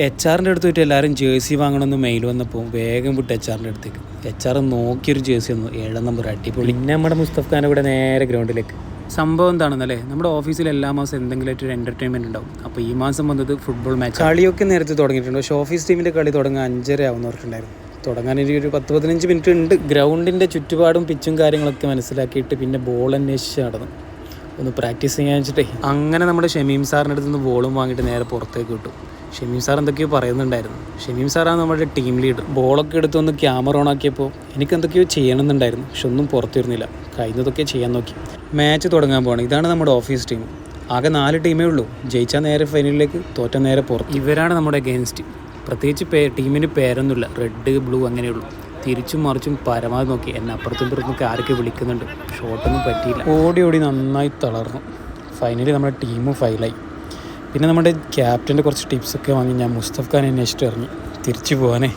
HR-ൻ്റെ അടുത്ത് പോയിട്ട് എല്ലാവരും ജേഴ്സി വാങ്ങണമെന്ന് മെയിൽ വന്നപ്പോൾ വേഗം വിട്ട് HR-ൻ്റെ അടുത്തേക്ക്. HR നോക്കിയൊരു ജേഴ്സി വന്നു, 7 നമ്പർ അടിപൊളി. പിന്നെ നമ്മുടെ മുസ്തഫ് ഖാൻ്റെ കൂടെ നേരെ ഗ്രൗണ്ടിലേക്ക്. സംഭവം എന്താണെന്നല്ലേ, നമ്മുടെ ഓഫീസിൽ എല്ലാ മാസം എന്തെങ്കിലും ഒരു എൻ്റർടൈൻമെൻറ്റ് ഉണ്ടാവും. അപ്പോൾ ഈ മാസം വന്നത് ഫുട്ബോൾ മാച്ച്. കളിയൊക്കെ നേരത്തെ തുടങ്ങിയിട്ടുണ്ട്. പക്ഷേ ഓഫീസ് ടീമിൻ്റെ കളി തുടങ്ങാൻ 5:30 ആവുന്നവർക്കുണ്ടായിരുന്നു. തുടങ്ങാൻ ഒരു 10-15 മിനിറ്റ് ഉണ്ട്. ഗ്രൗണ്ടിൻ്റെ ചുറ്റുപാടും പിച്ചും കാര്യങ്ങളൊക്കെ മനസ്സിലാക്കിയിട്ട് പിന്നെ ബോൾ അന്വേഷിച്ച് നടന്നു. ഒന്ന് പ്രാക്ടീസ് ചെയ്യാൻ വെച്ചിട്ടേ അങ്ങനെ നമ്മുടെ ഷമീം സാറിൻ്റെ അടുത്ത് നിന്ന് ബോളും വാങ്ങിയിട്ട് നേരെ പുറത്തേക്ക് വിട്ടു. ഷമീം സാർ എന്തൊക്കെയോ പറയുന്നുണ്ടായിരുന്നു. ഷമീം സാറാണ് നമ്മുടെ ടീം ലീഡർ. ബോളൊക്കെ എടുത്തൊന്ന് ക്യാമറ ഓൺ ആക്കിയപ്പോൾ എനിക്ക് എന്തൊക്കെയോ ചെയ്യണമെന്നുണ്ടായിരുന്നു, പക്ഷെ ഒന്നും പുറത്തു വരുന്നില്ല. കഴിയുന്നതൊക്കെ ചെയ്യാൻ നോക്കി. മാച്ച് തുടങ്ങാൻ പോവാണ്. ഇതാണ് നമ്മുടെ ഓഫീസ് ടീം. ആകെ 4 ടീമേ ഉള്ളൂ. ജയിച്ചാൽ നേരെ ഫൈനലിലേക്ക്, തോറ്റാൽ നേരെ പുറത്ത്. ഇവരാണ് നമ്മുടെ അഗെയിൻസ്റ്റ്. പ്രത്യേകിച്ച് ടീമിന് പേരൊന്നുമില്ല, റെഡ് ബ്ലൂ അങ്ങനെയുള്ളൂ. തിരിച്ചും മറിച്ചും പരമാവധി നോക്കി. എന്നെ അപ്പുറത്തും ഇപ്പുറത്തൊക്കെ ആരൊക്കെ വിളിക്കുന്നുണ്ട്, ഷോട്ടൊന്നും പറ്റിയില്ല. ഓടി നന്നായി തളർന്നു. ഫൈനലി നമ്മുടെ ടീമും ഫൈലായി. പിന്നെ നമ്മുടെ ക്യാപ്റ്റൻ്റെ കുറച്ച് ടിപ്സൊക്കെ വാങ്ങി ഞാൻ മുസ്തഫ് ഖാനെ അന്വേഷിച്ചിട്ട് ഇറങ്ങി തിരിച്ചു പോകാനേ.